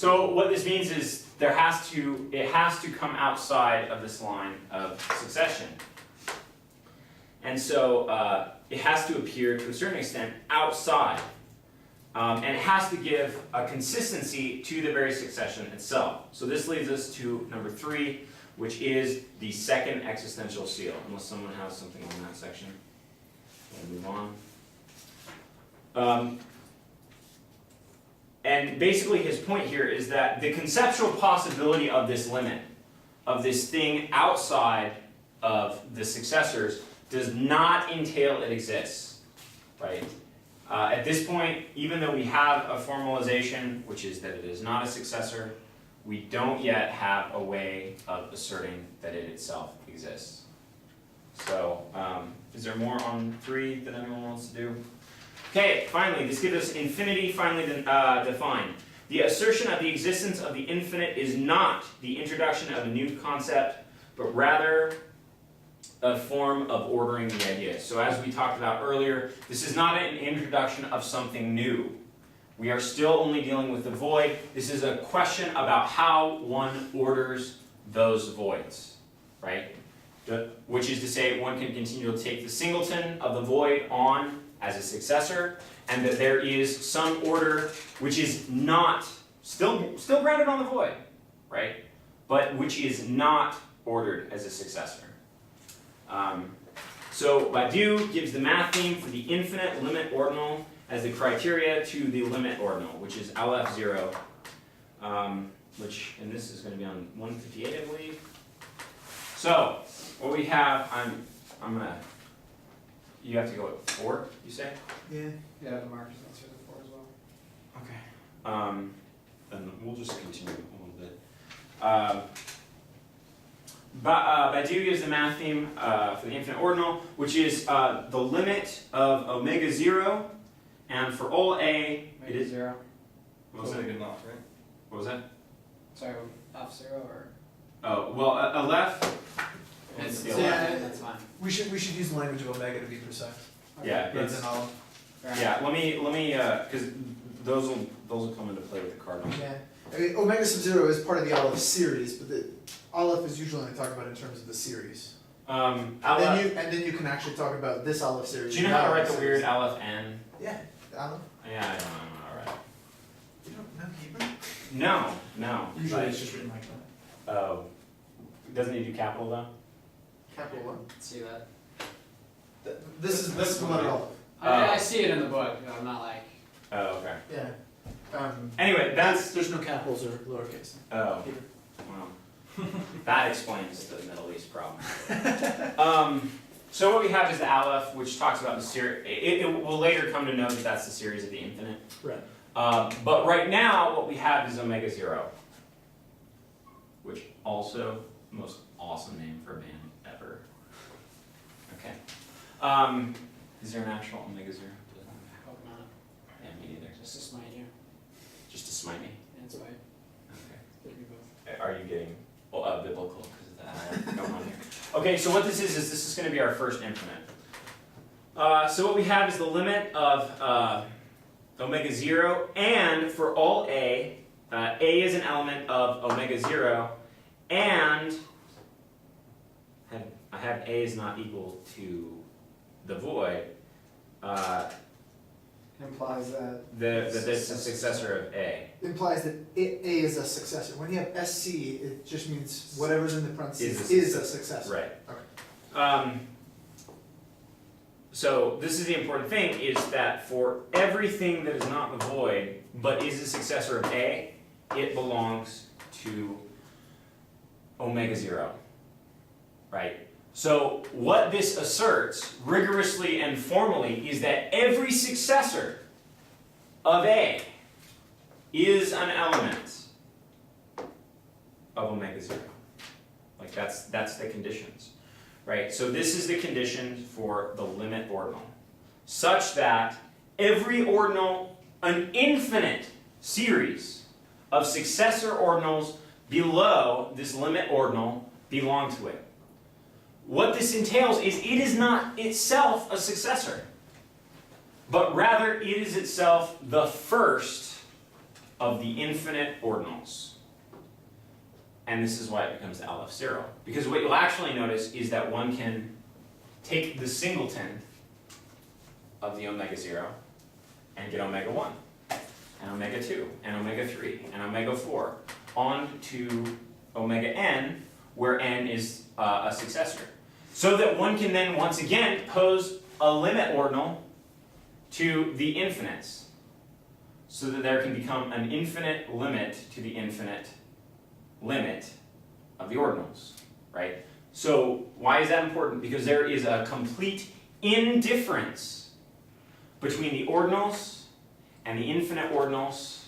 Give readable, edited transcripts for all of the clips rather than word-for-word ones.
So what this means is it has to come outside of this line of succession. And so it has to appear to a certain extent outside. And it has to give a consistency to the very succession itself. So this leads us to number 3, which is the second existential seal. Unless someone has something on that section, we'll move on. And basically his point here is that the conceptual possibility of this limit, of this thing outside of the successors, does not entail it exists, right? At this point, even though we have a formalization, which is that it is not a successor, we don't yet have a way of asserting that it itself exists. So, is there more on 3 that anyone wants to do? Okay, finally, this gives us infinity finally defined. The assertion of the existence of the infinite is not the introduction of a new concept, but rather a form of ordering the idea. So as we talked about earlier, this is not an introduction of something new. We are still only dealing with the void. This is a question about how one orders those voids, right? Which is to say, one can continue to take the singleton of the void on as a successor, and that there is some order which is not, still grounded on the void, right? But which is not ordered as a successor. So Badiou gives the math theme for the infinite limit ordinal as the criteria to the limit ordinal, which is LF0, which, and this is going to be on 158, I believe. So, what we have, I'm going to, you have to go at 4, you say? Yeah. Yeah, the markers answer the 4 as well. Okay. Then we'll just continue a little bit. Badiou gives the math theme for the infinite ordinal, which is the limit of omega 0, and for all a, it is 0. What was that? Good enough, right? What was that? Sorry, F0 or? Oh, well, Aleph. It's, the yeah, Aleph. that's fine. We should use the language of omega to be precise. Okay. Yeah, Rather it's, than all. yeah. Let me, because those will come into play with the cardinal. Yeah. I mean, omega sub 0 is part of the Aleph series, but the Aleph is usually only talked about in terms of the series. Aleph. And then you can actually talk about this Aleph series. Do you know how to write the weird Aleph N? Yeah, the Aleph. Yeah, I don't know how to write. You don't know Hebrew? No. Usually But- it's just written like that. Oh, doesn't he do capital though? Capital one. See that? This is the letter Aleph. I see it in the book, but I'm not like. Oh, okay. Yeah. Anyway, that's. There's no capitals or lowercase. Oh, Here. well, that explains the Middle East problem. So what we have is the Aleph, which talks about the series. It will later come to know that that's the series of the infinite. Right. But right now, what we have is omega 0, which also most awesome name for a band ever. Okay. Is there an actual omega 0? Hope not. Yeah, me neither. Just to smite you. Just to smite me. And spite. Okay. Split you both. Are you getting biblical because of that going on here? Okay, so what this is going to be our first infinite. So what we have is the limit of omega 0, and for all a is an element of omega 0, and I have a is not equal to the void. Implies that. That this is a successor of a. Implies that A is a successor. When you have SC, it just means whatever's in the parentheses Is is a a successor. Right. Okay. So this is the important thing, is that for everything that is not the void, but is a successor of A, it belongs to omega 0, right? So what this asserts, rigorously and formally, is that every successor of A is an element of omega 0. Like that's the conditions. Right, so this is the condition for the limit ordinal, such that every ordinal, an infinite series of successor ordinals below this limit ordinal belong to it. What this entails is it is not itself a successor, but rather it is itself the first of the infinite ordinals. And this is why it becomes the LF0. Because what you'll actually notice is that one can take the singleton of the omega 0 and get omega 1, and omega 2, and omega 3, and omega 4, on to omega n, where n is a successor. So that one can then, once again, pose a limit ordinal to the infinites, so that there can become an infinite limit to the infinite limit of the ordinals, right? So why is that important? Because there is a complete indifference between the ordinals and the infinite ordinals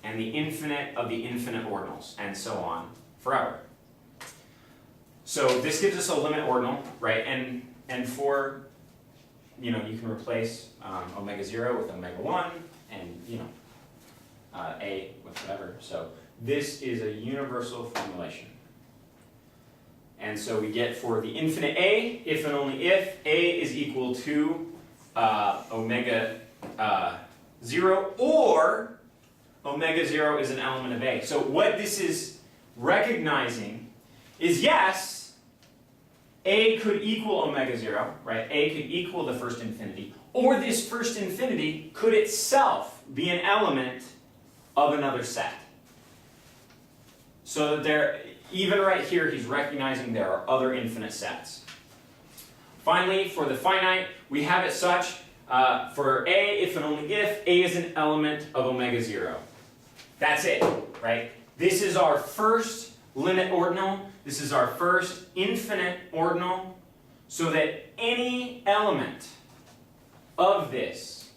and the infinite of the infinite ordinals, and so on forever. So this gives us a limit ordinal, right? And for, you know, you can replace omega 0 with omega 1, and, you know, a with whatever. So this is a universal formulation. And so we get for the infinite a, if and only if a is equal to omega 0, or omega 0 is an element of a. So what this is recognizing is, yes, a could equal omega 0, right? A could equal the first infinity, or this first infinity could itself be an element of another set. So there, even right here, he's recognizing there are other infinite sets. Finally, for the finite, we have it such, for a, if and only if, a is an element of omega 0. That's it, right? This is our first limit ordinal. This is our first infinite ordinal, so that any element of this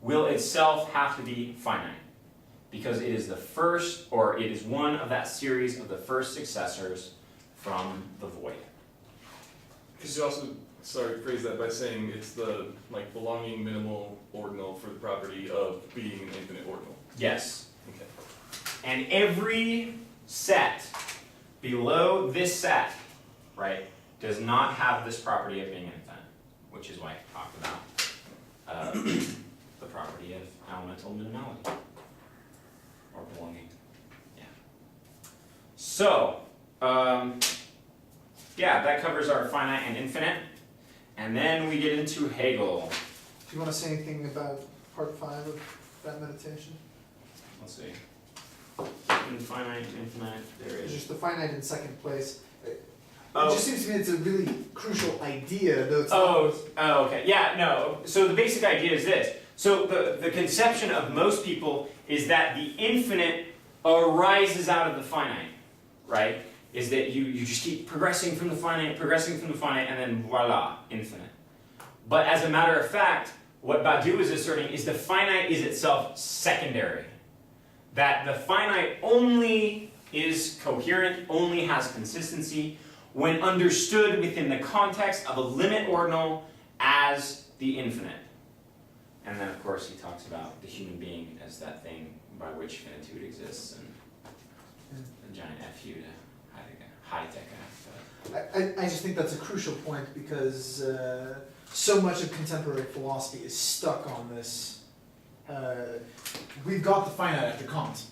will itself have to be finite, because it is the first, or it is one of that series of the first successors from the void. Could you also, phrase that by saying it's the belonging minimal ordinal for the property of being an infinite ordinal? Yes. Okay. And every set below this set, right, does not have this property of being infinite, which is why I talked about the property of elemental minimality, or belonging. Yeah. So, yeah, that covers our finite and infinite. And then we get into Hegel. Do you want to say anything about part 5 of that meditation? Let's see. Finite, infinite, there It's is. just the finite in second place. It Oh. just seems to me it's a really crucial idea, though it's Oh, okay. Yeah, no. So the basic idea is this. So the conception of most people is that the infinite arises out of the finite, right? Is that you just keep progressing from the finite, and then voila, infinite. But as a matter of fact, what Badiou is asserting is the finite is itself secondary. That the finite only is coherent, only has consistency, when understood within the context of a limit ordinal as the infinite. And then, of course, he talks about the human being as that thing by which finitude exists, and the giant FU to Heidegger. I just think that's a crucial point, because so much of contemporary philosophy is stuck on this. We've got the finite after Kant.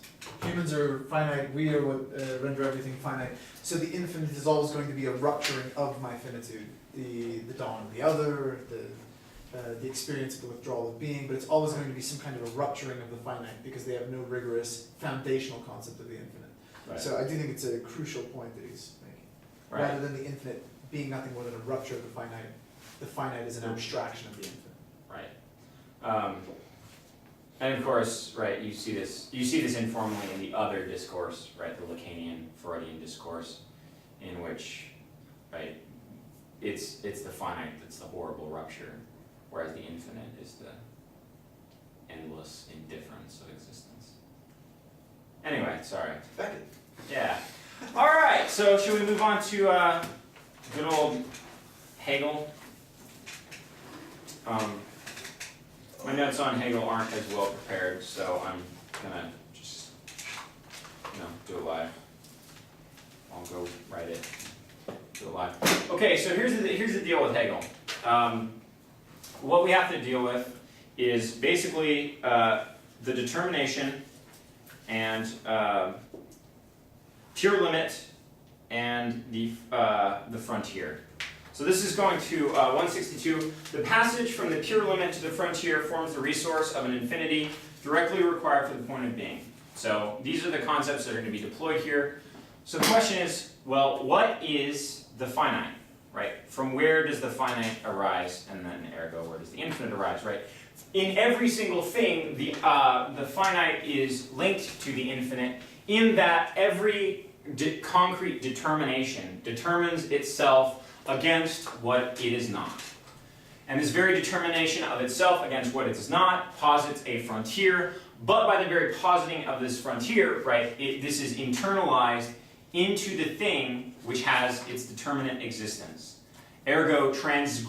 Humans are finite, we are what render everything finite. So the infinite is always going to be a rupturing of my finitude. The dawn of the other, the experience of the withdrawal of being, but it's always going to be some kind of a rupturing of the finite, because they have no rigorous foundational concept of the infinite. Right. So I do think it's a crucial point that he's making. Right. Rather than the infinite being nothing more than a rupture of the finite is an abstraction of the infinite. Right. And of course, right, you see this informally in the other discourse, right, the Lacanian Freudian discourse, in which, right, it's the finite that's the horrible rupture, whereas the infinite is the endless indifference of existence. Anyway, sorry. Beckett. Yeah. All right. So should we move on to good old Hegel? My notes on Hegel aren't as well prepared, so I'm gonna just, do it live. I'll go write it. Do it live. Okay. So here's the deal with Hegel. What we have to deal with is basically the determination and pure limit and the frontier. So this is going to 162. The passage from the pure limit to the frontier forms the resource of an infinity directly required for the point of being. So these are the concepts that are going to be deployed here. So the question is, well, what is the finite, right? From where does the finite arise, and then ergo, where does the infinite arise, right? In every single thing, the finite is linked to the infinite in that every concrete determination determines itself against what it is not. And this very determination of itself against what it is not posits a frontier, but by the very positing of this frontier, right, this is internalized into the thing which has its determinate existence. Ergo,